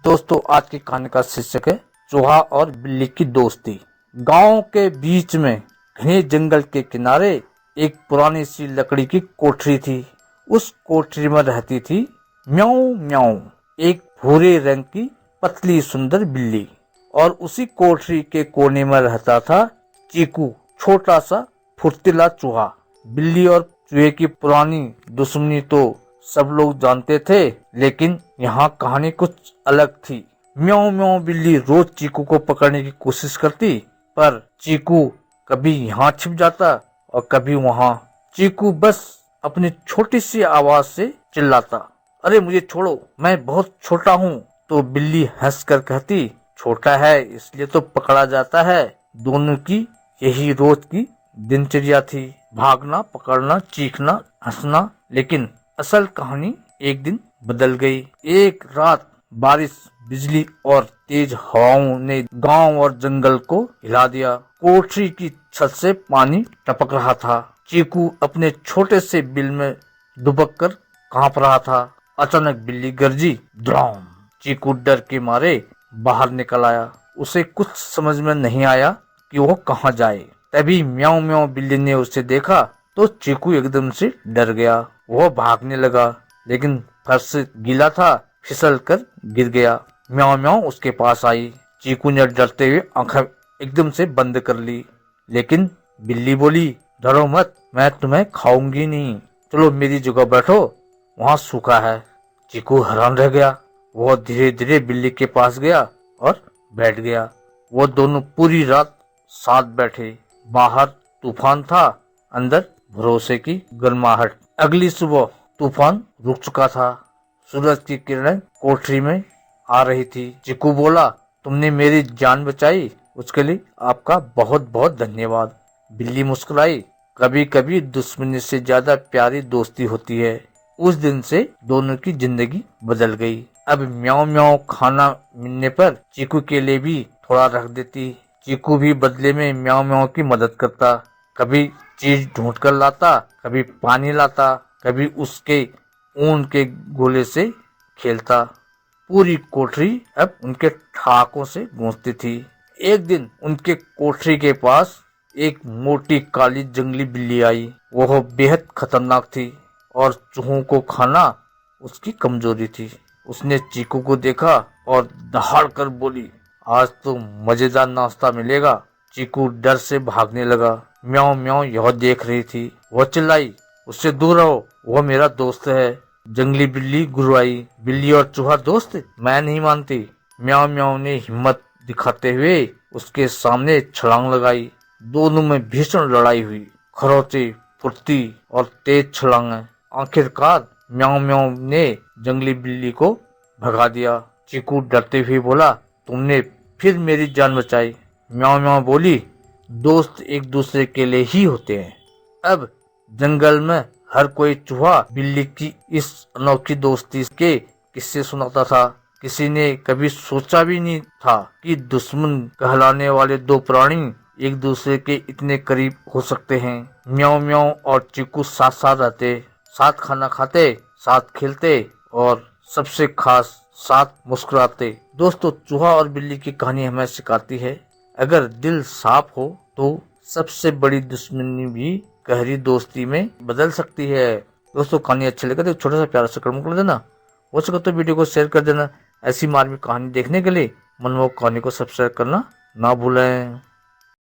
दोस्तों आज की कहानी का शीर्षक है चूहा और बिल्ली की दोस्ती। गांव के बीच में घने जंगल के किनारे एक पुरानी सी लकड़ी की कोठरी थी। उस कोठरी में रहती थी म्याऊ म्याऊ, एक भूरे रंग की पतली सुंदर बिल्ली। और उसी कोठरी के कोने में रहता था चीकू, छोटा सा फुर्तीला चूहा। बिल्ली और चूहे की पुरानी दुश्मनी तो सब लोग जानते थे, लेकिन यहाँ कहानी कुछ अलग थी। म्याऊ म्याऊ बिल्ली रोज चीकू को पकड़ने की कोशिश करती, पर चीकू कभी यहाँ छिप जाता और कभी वहाँ। चीकू बस अपनी छोटी सी आवाज से चिल्लाता, अरे मुझे छोड़ो, मैं बहुत छोटा हूँ। तो बिल्ली हंसकर कहती, छोटा है इसलिए तो पकड़ा जाता है। दोनों की यही रोज की दिनचर्या थी, भागना, पकड़ना, चीखना, हंसना। लेकिन असल कहानी एक दिन बदल गई। एक रात बारिश, बिजली और तेज हवाओं ने गांव और जंगल को हिला दिया। कोठरी की छत से पानी टपक रहा था। चीकू अपने छोटे से बिल में दुबक कर कांप रहा था। अचानक बिल्ली गर्जी, ड्राम। चीकू डर के मारे बाहर निकल आया। उसे कुछ समझ में नहीं आया कि वो कहाँ जाए। तभी म्याऊ म्याऊ बिल्ली ने उसे देखा तो चीकू एकदम से डर गया। वो भागने लगा, लेकिन फर्श गीला था, फिसल कर गिर गया। म्याऊ म्याऊ उसके पास आई। चीकू ने डरते हुए आंखें एकदम से बंद कर ली, लेकिन बिल्ली बोली, डरो मत, मैं तुम्हें खाऊंगी नहीं। चलो मेरी जगह बैठो, वहाँ सूखा है। चीकू हैरान रह गया। वो धीरे धीरे बिल्ली के पास गया और बैठ गया। वो दोनों पूरी रात साथ बैठे। बाहर तूफान था, अंदर भरोसे की गर्माहट। अगली सुबह तूफान रुक चुका था। सूरज की किरणें कोठरी में आ रही थी। चीकू बोला, तुमने मेरी जान बचाई, उसके लिए आपका बहुत बहुत धन्यवाद। बिल्ली मुस्कुराई, कभी कभी दुश्मनी से ज्यादा प्यारी दोस्ती होती है। उस दिन से दोनों की जिंदगी बदल गई। अब म्याऊ म्याऊ खाना मिलने पर चीकू के लिए भी थोड़ा रख देती। चीकू भी बदले में म्याऊ म्याऊ की मदद करता। कभी चीज ढूंढ कर लाता, कभी पानी लाता, कभी उसके ऊन के गोले से खेलता। पूरी कोठरी अब उनके ठहाकों से गूंजती थी। एक दिन उनके कोठरी के पास एक मोटी काली जंगली बिल्ली आई। वह बेहद खतरनाक थी और चूहों को खाना उसकी कमजोरी थी। उसने चीकू को देखा और दहाड़ कर बोली, आज तो मजेदार नाश्ता मिलेगा। चीकू डर से भागने लगा। म्याऊ म्याऊ यह देख रही थी। वह चिल्लाई, उससे दूर रहो, वह मेरा दोस्त है। जंगली बिल्ली गुर्राई, बिल्ली और चूहा दोस्त? मैं नहीं मानती। म्याऊ म्याऊ ने हिम्मत दिखाते हुए उसके सामने छलांग लगाई। दोनों में भीषण लड़ाई हुई। खरोंचे, फुर्ती और तेज छलांगें। आखिरकार म्याऊ म्याऊ ने जंगली बिल्ली को भगा दिया। चीकू डरते हुए बोला, तुमने फिर मेरी जान बचाई। म्याऊ म्याऊ बोली, दोस्त एक दूसरे के लिए ही होते हैं। अब जंगल में हर कोई चूहा बिल्ली की इस अनोखी दोस्ती के किस्से सुनाता था। किसी ने कभी सोचा भी नहीं था कि दुश्मन कहलाने वाले दो प्राणी एक दूसरे के इतने करीब हो सकते हैं। म्याऊ म्याऊ और चीकू साथ साथ रहते, साथ खाना खाते, साथ खेलते और सबसे खास साथ मुस्कुराते। दोस्तों, चूहा और बिल्ली की कहानी हमें सिखाती है, अगर दिल साफ हो तो सबसे बड़ी दुश्मनी भी गहरी दोस्ती में बदल सकती है। दोस्तों, कहानी अच्छी लगे तो छोटा सा प्यारा सा कदम कर देना। हो सके तो वीडियो को शेयर कर देना। ऐसी मार्मिक कहानी देखने के लिए मनमोहक कहानी को सब्सक्राइब करना ना भूलें।